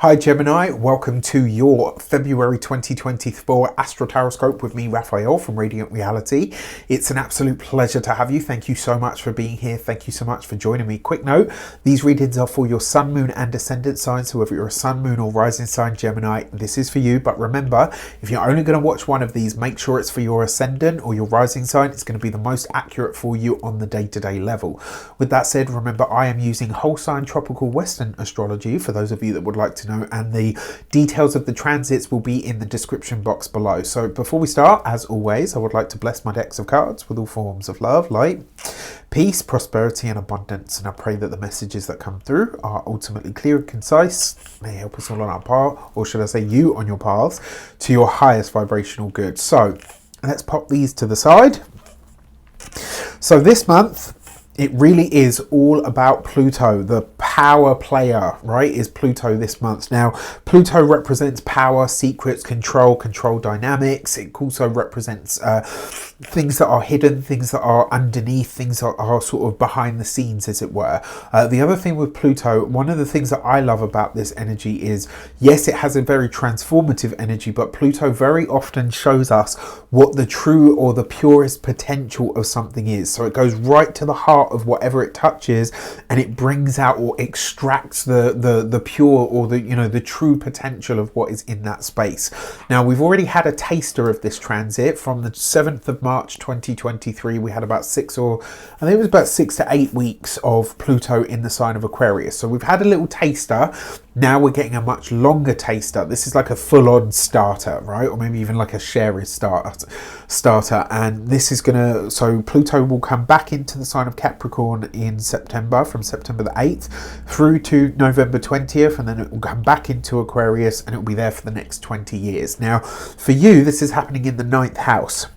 Hi Gemini, welcome to your February 2024 Astro Tarot with me, Raphael from Reydiant Reality. It's an absolute pleasure to have you. Thank you so much for being here. Thank you so much for joining me. Quick note, these readings are for your sun, moon and ascendant signs. So whether you're a sun, moon or rising sign Gemini, this is for you. But remember, if you're only going to watch one of these, make sure it's for your ascendant or your rising sign. It's going to be the most accurate for you on the day-to-day level. With that said, remember I am using whole sign tropical Western astrology for those of you that would like to know, and the details of the transits will be in the description box below. So before we start, as always, I would like to bless my decks of cards with all forms of love, light, peace, prosperity and abundance, and I pray that the messages that come through are ultimately clear and concise. May help us all on our path, or should I say you on your paths, to your highest vibrational good. So let's pop these to the side. So this month, it really is all about Pluto. The power player, right, is Pluto this month. Now, Pluto represents power, secrets, control dynamics. It also represents things that are hidden, things that are underneath, things that are sort of behind the scenes, as it were. The other thing with Pluto, one of the things that I love about this energy is, yes, it has a very transformative energy, but Pluto very often shows us what the true or the purest potential of something is. So it goes right to the heart of whatever it touches, and it brings out or extracts the pure or the true potential of what is in that space. Now, we've already had a taster of this transit from the 7th of March 2023. We had about 6 to 8 weeks of Pluto in the sign of Aquarius. So we've had a little taster. Now we're getting a much longer taster. This is like a full-on starter, right? Or maybe even like a sherry starter. And this is gonna, so Pluto will come back into the sign of Capricorn in September, from September the 8th through to November 20th, and then it will come back into Aquarius and it will be there for the next 20 years. Now, for you, this is happening in the 9th house.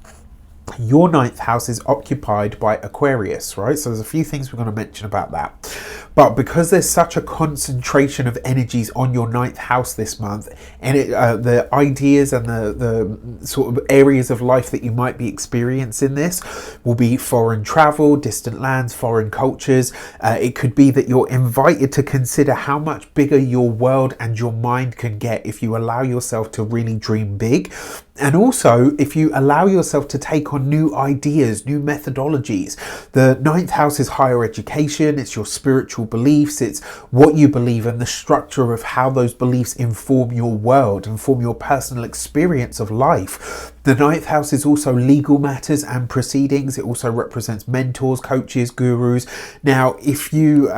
Your 9th house is occupied by Aquarius, right? So there's a few things we're going to mention about that. But because there's such a concentration of energies on your 9th house this month, and the ideas and the sort of areas of life that you might be experiencing this will be foreign travel, distant lands, foreign cultures. It could be that you're invited to consider how much bigger your world and your mind can get if you allow yourself to really dream big. And also, if you allow yourself to take on new ideas, new methodologies. The 9th house is higher education, it's your spiritual beliefs, it's what you believe and the structure of how those beliefs inform your world, inform your personal experience of life. The 9th house is also legal matters and proceedings. It also represents mentors, coaches, gurus. Now, if you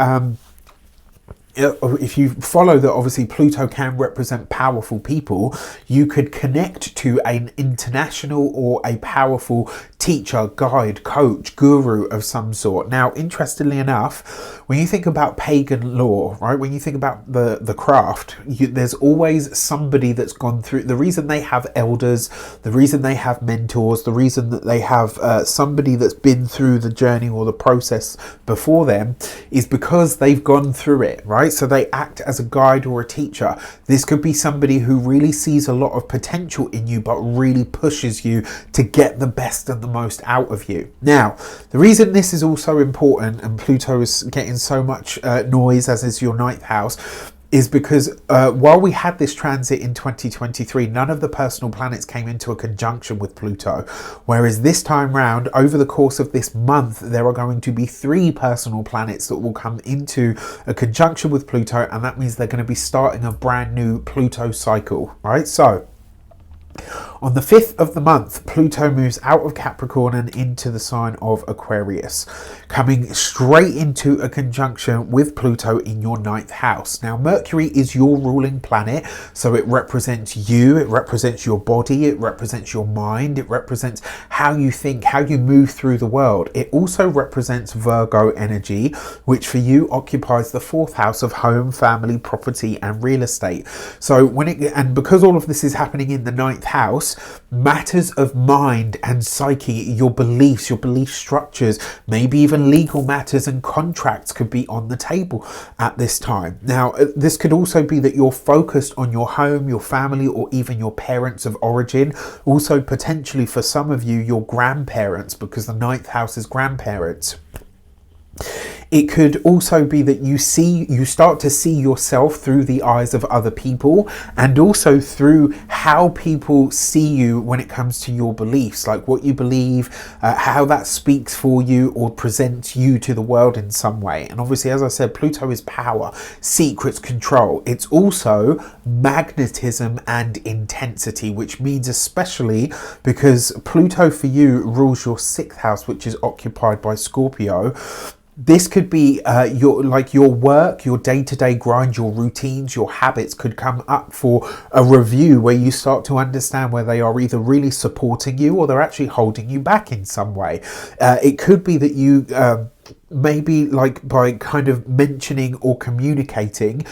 follow that, obviously Pluto can represent powerful people, you could connect to an international or a powerful teacher, guide, coach, guru of some sort. Now, interestingly enough, when you think about pagan law, right, when you think about the craft, there's always somebody that's gone through. The reason they have elders, the reason they have mentors, the reason that they have somebody that's been through the journey or the process before them is because they've gone through it, right? So they act as a guide or a teacher. This could be somebody who really sees a lot of potential in you, but really pushes you to get the best and the most out of you. Now, the reason this is also important, and Pluto is getting so much noise, as is your 9th house, is because while we had this transit in 2023, none of the personal planets came into a conjunction with Pluto. Whereas this time round, over the course of this month, there are going to be 3 personal planets that will come into a conjunction with Pluto, and that means they're going to be starting a brand new Pluto cycle, right? So on the 5th of the month, Pluto moves out of Capricorn and into the sign of Aquarius, coming straight into a conjunction with Pluto in your 9th house. Now, Mercury is your ruling planet, so it represents you, it represents your body, it represents your mind, it represents how you think, how you move through the world. It also represents Virgo energy, which for you occupies the 4th house of home, family, property and real estate. So because all of this is happening in the 9th house, matters of mind and psyche, your beliefs, your belief structures, maybe even legal matters and contracts could be on the table at this time. Now, this could also be that you're focused on your home, your family, or even your parents of origin. Also, potentially for some of you, your grandparents, because the 9th house is grandparents. It could also be that you start to see yourself through the eyes of other people, and also through how people see you when it comes to your beliefs, like what you believe, how that speaks for you or presents you to the world in some way. And obviously, as I said, Pluto is power, secrets, control. It's also magnetism and intensity, which means, especially because Pluto for you rules your 6th house, which is occupied by Scorpio. This could be your work, your day-to-day grind, your routines, your habits could come up for a review, where you start to understand where they are either really supporting you or they're actually holding you back in some way. It could be that you maybe, like, by kind of mentioning or communicating,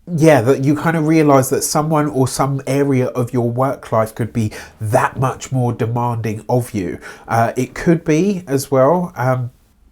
that you kind of realize that someone or some area of your work life could be that much more demanding of you. It could be as well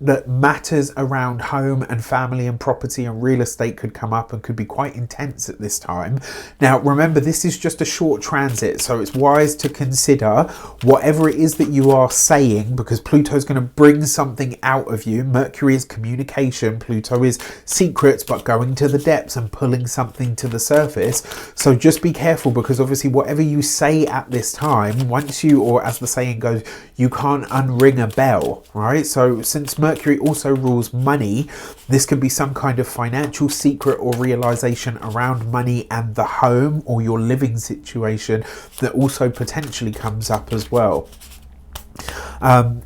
that matters around home and family and property and real estate could come up and could be quite intense at this time. Now, remember, this is just a short transit, so it's wise to consider whatever it is that you are saying, because Pluto is going to bring something out of you. Mercury is communication, Pluto is secrets, but going to the depths and pulling something to the surface. So just be careful, because obviously whatever you say at this time, once you, or as the saying goes, you can't unring a bell, right? So since Mercury also rules money, this could be some kind of financial secret or realization around money and the home or your living situation that also potentially comes up as well.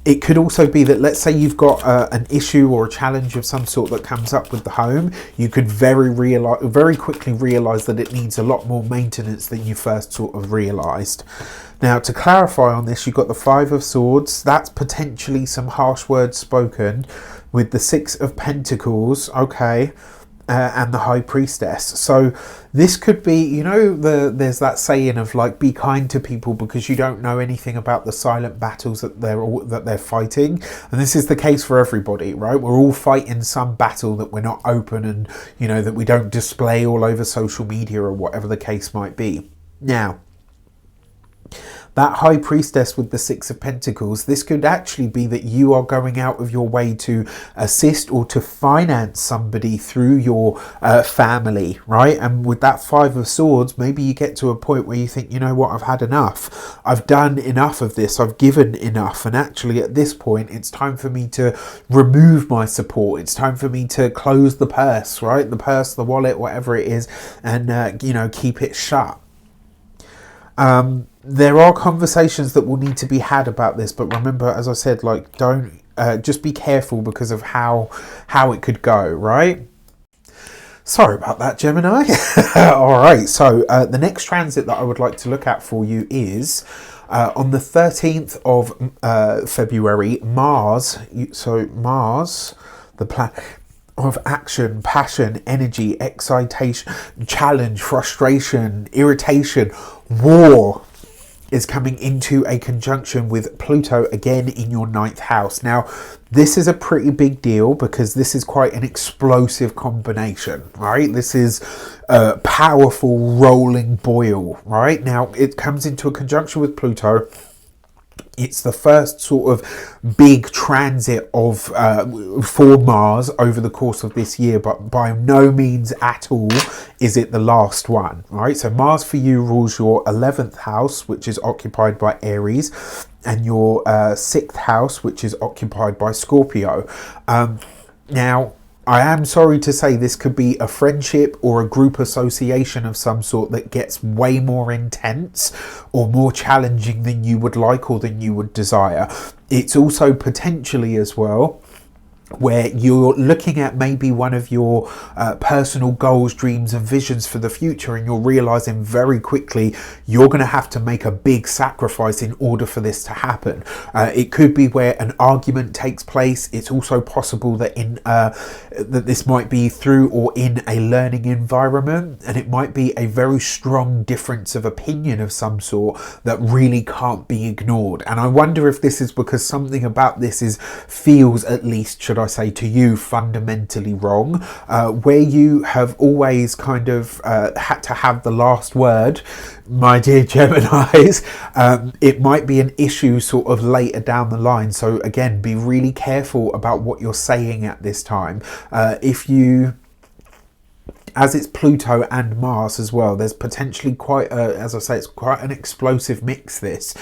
It could also be that, let's say you've got an issue or a challenge of some sort that comes up with the home. You could very quickly realize that it needs a lot more maintenance than you first sort of realized. Now, to clarify on this, you've got the 5 of Swords. That's potentially some harsh words spoken, with the 6 of Pentacles, okay, and the High Priestess. So this could be, there's that saying of, like, be kind to people because you don't know anything about the silent battles that they're fighting. And this is the case for everybody, right? We're all fighting some battle that we're not open and, that we don't display all over social media or whatever the case might be. Now, that High Priestess with the 6 of Pentacles, this could actually be that you are going out of your way to assist or to finance somebody through your family, right? And with that 5 of Swords, maybe you get to a point where you think, you know what, I've had enough. I've done enough of this. I've given enough. And actually at this point, it's time for me to remove my support. It's time for me to close the purse, right? The purse, the wallet, whatever it is, and, keep it shut. There are conversations that will need to be had about this, but remember, as I said, like, don't just be careful because of how it could go, right? Sorry about that, Gemini. All right, so the next transit that I would like to look at for you is on the 13th of February, Mars. So Mars, the planet of action, passion, energy, excitation, challenge, frustration, irritation, war, is coming into a conjunction with Pluto again in your 9th house. Now, this is a pretty big deal because this is quite an explosive combination, right? This is a powerful rolling boil, right? Now, it comes into a conjunction with Pluto. It's the first sort of big transit of for Mars over the course of this year, but by no means at all is it the last one, right? So Mars for you rules your 11th house, which is occupied by Aries, and your 6th house, which is occupied by Scorpio. Now, I am sorry to say this could be a friendship or a group association of some sort that gets way more intense or more challenging than you would like or than you would desire. It's also potentially as well where you're looking at maybe one of your personal goals, dreams and visions for the future, and you're realizing very quickly you're going to have to make a big sacrifice in order for this to happen. It could be where an argument takes place. It's also possible that that this might be through or in a learning environment, and it might be a very strong difference of opinion of some sort that really can't be ignored. And I wonder if this is because something about this feels, at least, should I I say, to you fundamentally wrong, where you have always kind of had to have the last word, my dear Geminis, it might be an issue sort of later down the line. So again, be really careful about what you're saying at this time. If you, as it's Pluto and Mars as well, there's potentially quite a, as I say, it's quite an explosive mix, this.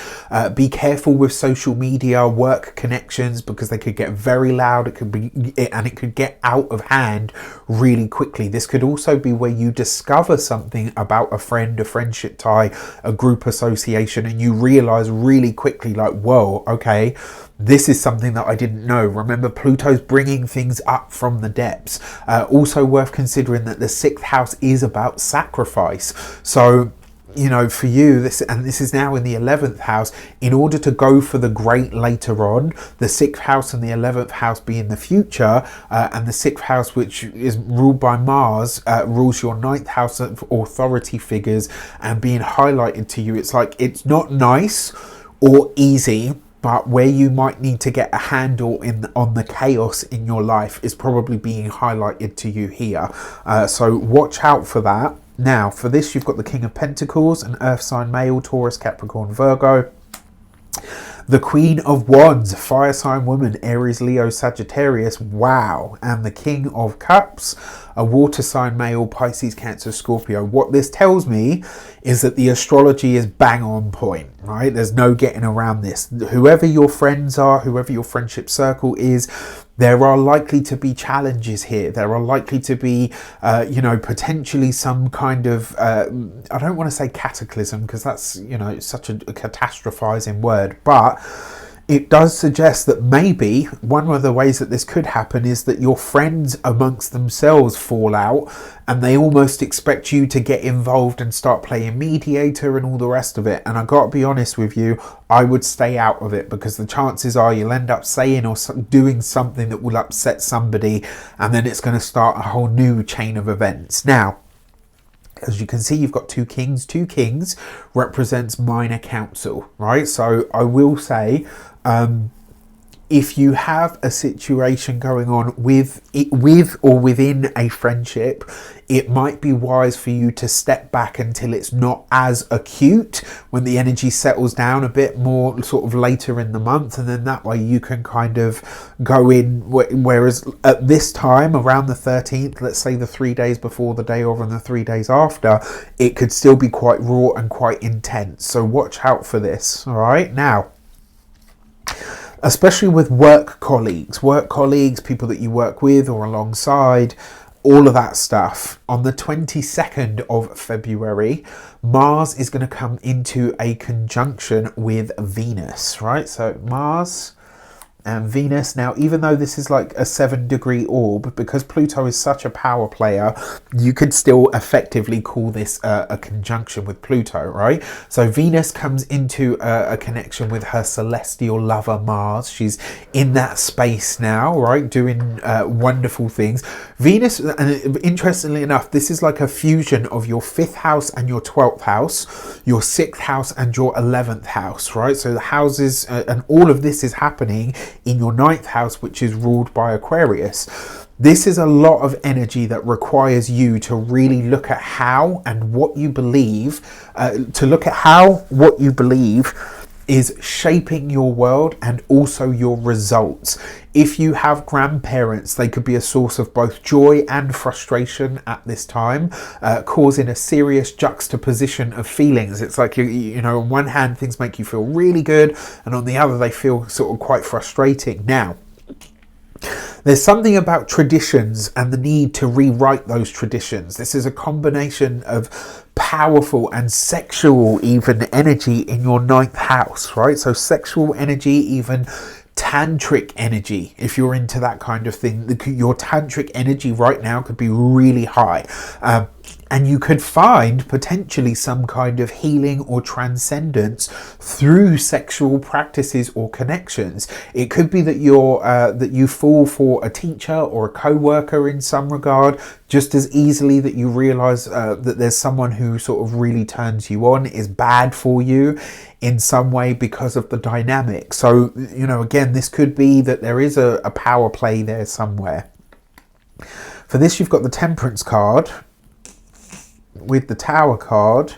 Be careful with social media, work connections, because they could get very loud. It could be, and it could get out of hand really quickly. This could also be where you discover something about a friend, a friendship tie, a group association, and you realize really quickly, like, whoa, okay, this is something that I didn't know. Remember, Pluto's bringing things up from the depths. Also worth considering that the 6th house is about sacrifice. So, you know, for you, this is now in the 11th house. In order to go for the great later on, the 6th house and the 11th house being the future, and the 6th house, which is ruled by Mars, rules your 9th house of authority figures and being highlighted to you. It's like, it's not nice or easy, but where you might need to get a handle on the chaos in your life is probably being highlighted to you here. So watch out for that. Now, for this, you've got the King of Pentacles, an Earth sign male, Taurus, Capricorn, Virgo. The Queen of Wands, fire sign woman, Aries, Leo, Sagittarius, wow. And the King of Cups, a water sign male, Pisces, Cancer, Scorpio. What this tells me is that the astrology is bang on point, right? There's no getting around this. Whoever your friends are, whoever your friendship circle is, there are likely to be challenges here. There are likely to be, you know, potentially some kind of, I don't want to say cataclysm, because that's, you know, such a catastrophizing word, but it does suggest that maybe one of the ways that this could happen is that your friends amongst themselves fall out and they almost expect you to get involved and start playing mediator and all the rest of it. And I got to be honest with you, I would stay out of it, because the chances are you'll end up saying or doing something that will upset somebody, and then it's going to start a whole new chain of events. Now, as you can see, you've got two kings. Two kings represents minor council, right? So I will say, if you have a situation going on with or within a friendship, it might be wise for you to step back until it's not as acute, when the energy settles down a bit more sort of later in the month, and then that way you can kind of go in. Whereas at this time, around the 13th, let's say the 3 days before the day of and the 3 days after, it could still be quite raw and quite intense. So watch out for this. All right, now, especially with work colleagues, people that you work with or alongside, all of that stuff. On the 22nd of February, Mars is going to come into a conjunction with Venus, right? So Mars and Venus. Now, even though this is like a 7-degree orb, because Pluto is such a power player, you could still effectively call this a conjunction with Pluto, right? So Venus comes into a connection with her celestial lover Mars. She's in that space now, right, doing wonderful things. Venus, and interestingly enough, this is like a fusion of your 5th house and your 12th house, your 6th house and your 11th house, right? So the houses, and all of this is happening in your 9th house, which is ruled by Aquarius. This is a lot of energy that requires you to really look at how and what you believe, is shaping your world and also your results. If you have grandparents, they could be a source of both joy and frustration at this time, causing a serious juxtaposition of feelings. It's like, you know, on one hand, things make you feel really good, and on the other, they feel sort of quite frustrating. Now, there's something about traditions and the need to rewrite those traditions. This is a combination of powerful and sexual even energy in your 9th house, right? So sexual energy, even tantric energy, if you're into that kind of thing. Your tantric energy right now could be really high. And you could find potentially some kind of healing or transcendence through sexual practices or connections. It could be that you fall for a teacher or a co-worker in some regard, just as easily that you realize that there's someone who sort of really turns you on, is bad for you in some way because of the dynamic. So, you know, again, this could be that there is a power play there somewhere. For this, you've got the Temperance card with the Tower card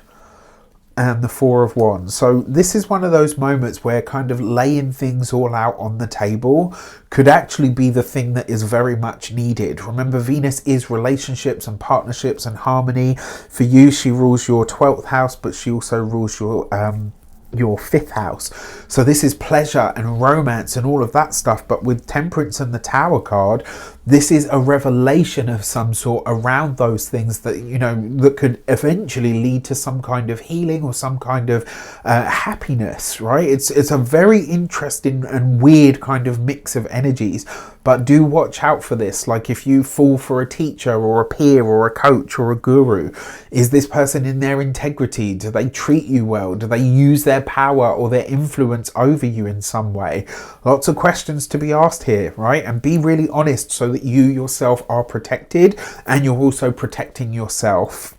and the Four of Wands. So this is one of those moments where kind of laying things all out on the table could actually be the thing that is very much needed. Remember, Venus is relationships and partnerships and harmony. For you, she rules your 12th house, but she also rules your 5th house. So this is pleasure and romance and all of that stuff. But with Temperance and the Tower card, this is a revelation of some sort around those things that, you know, that could eventually lead to some kind of healing or some kind of happiness, right? It's a very interesting and weird kind of mix of energies. But do watch out for this. Like, if you fall for a teacher or a peer or a coach or a guru, is this person in their integrity? Do they treat you well? Do they use their power or their influence over you in some way? Lots of questions to be asked here, right? And be really honest so that you yourself are protected and you're also protecting yourself.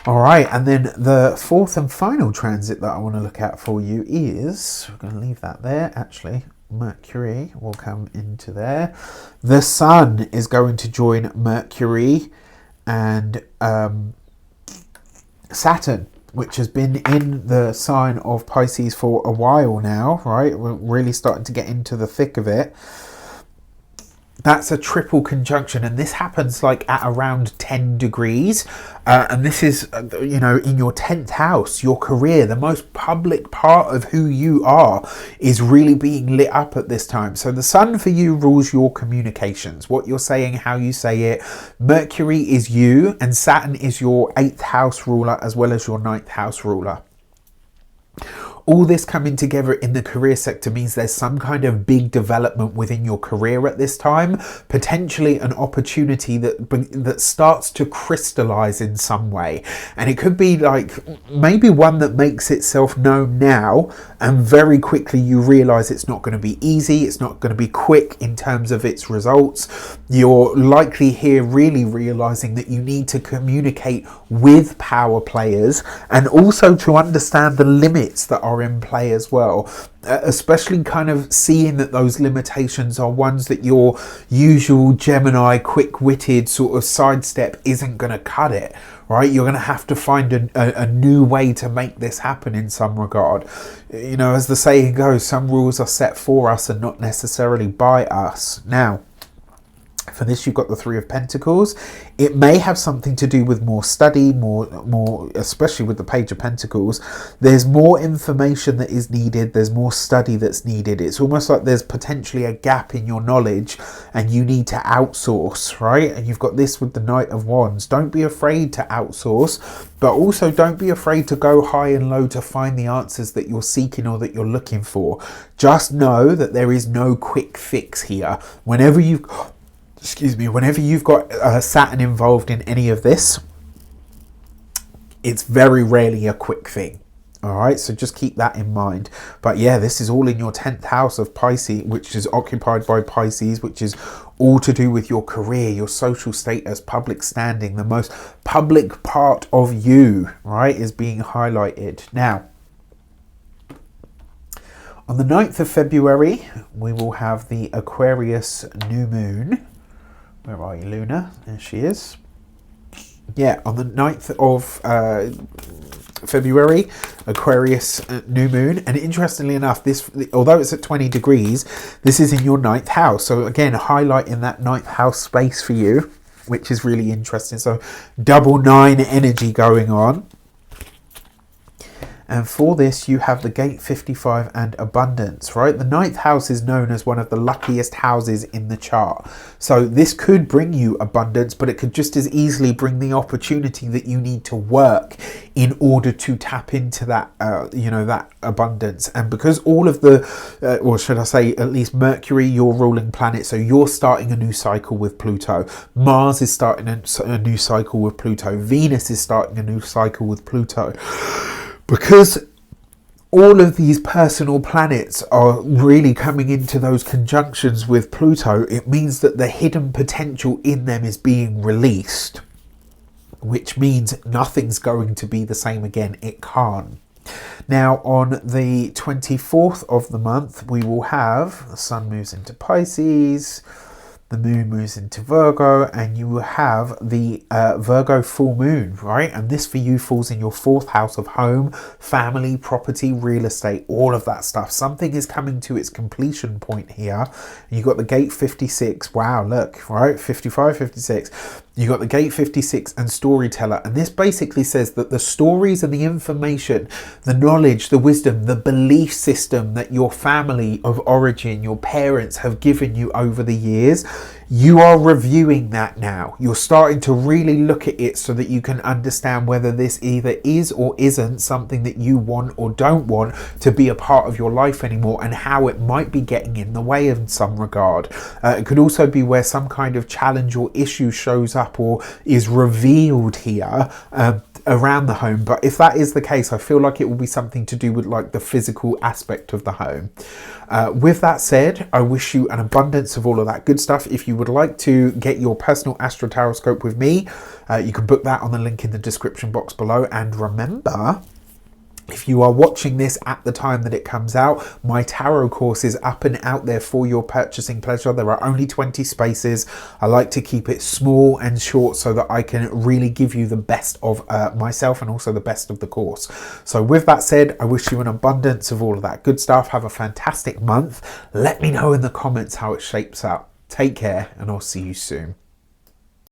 All right, and then the fourth and final transit that I want to look at for you is, we're going to leave that there actually. Mercury will come into there. The Sun is going to join Mercury and Saturn, which has been in the sign of Pisces for a while now, right? We're really starting to get into the thick of it. That's a triple conjunction, and this happens like at around 10 degrees. And this is, you know, in your 10th house, your career, the most public part of who you are is really being lit up at this time. So the Sun for you rules your communications, what you're saying, how you say it. Mercury is you, and Saturn is your 8th house ruler as well as your 9th house ruler. All this coming together in the career sector means there's some kind of big development within your career at this time, potentially an opportunity that starts to crystallize in some way. And it could be like maybe one that makes itself known now, and very quickly you realize it's not going to be easy, it's not going to be quick in terms of its results. You're likely here really realizing that you need to communicate with power players and also to understand the limits that are in play as well, especially kind of seeing that those limitations are ones that your usual Gemini quick-witted sort of sidestep isn't going to cut it, right? You're going to have to find a new way to make this happen in some regard. You know, as the saying goes, some rules are set for us and not necessarily by us. Now, for this, you've got the Three of Pentacles. It may have something to do with more study, more, especially with the Page of Pentacles. There's more information that is needed. There's more study that's needed. It's almost like there's potentially a gap in your knowledge and you need to outsource, right? And you've got this with the Knight of Wands. Don't be afraid to outsource, but also don't be afraid to go high and low to find the answers that you're seeking or that you're looking for. Just know that there is no quick fix here. Whenever you've got Saturn involved in any of this, it's very rarely a quick thing. All right, so just keep that in mind. But yeah, this is all in your 10th house of Pisces, which is occupied by Pisces, which is all to do with your career, your social status, public standing. The most public part of you, right, is being highlighted. Now, on the 9th of February, we will have the Aquarius new moon. Where are you, Luna? There she is. Yeah, on the 9th of February, Aquarius new moon. And interestingly enough, this, although it's at 20 degrees, this is in your 9th house. So again, highlighting that 9th house space for you, which is really interesting. So double 9 energy going on. And for this, you have the gate 55 and abundance, right? The ninth house is known as one of the luckiest houses in the chart. So this could bring you abundance, but it could just as easily bring the opportunity that you need to work in order to tap into that, you know, that abundance. And because all of the, or should I say, at least Mercury, your ruling planet, so you're starting a new cycle with Pluto. Mars is starting a new cycle with Pluto. Venus is starting a new cycle with Pluto. Because all of these personal planets are really coming into those conjunctions with Pluto, it means that the hidden potential in them is being released, which means nothing's going to be the same again. It can't. Now, on the 24th of the month, we will have the Sun moves into Pisces, the Moon moves into Virgo, and you will have the Virgo full moon, right? And this for you falls in your 4th house of home, family, property, real estate, all of that stuff. Something is coming to its completion point here. You've got the gate 56. Wow, look, right? 55, 56. You got the gate 56 and storyteller, and this basically says that the stories and the information, the knowledge, the wisdom, the belief system that your family of origin, your parents have given you over the years, you are reviewing that now. You're starting to really look at it so that you can understand whether this either is or isn't something that you want or don't want to be a part of your life anymore, and how it might be getting in the way in some regard. It could also be where some kind of challenge or issue shows up or is revealed here around the home. But if that is the case, I feel like it will be something to do with like the physical aspect of the home. With that said, I wish you an abundance of all of that good stuff. If you would like to get your personal Astro Tarot scope with me, you can book that on the link in the description box below. And remember, if you are watching this at the time that it comes out, my tarot course is up and out there for your purchasing pleasure. There are only 20 spaces. I like to keep it small and short so that I can really give you the best of myself and also the best of the course. So with that said, I wish you an abundance of all of that good stuff. Have a fantastic month. Let me know in the comments how it shapes up. Take care, and I'll see you soon.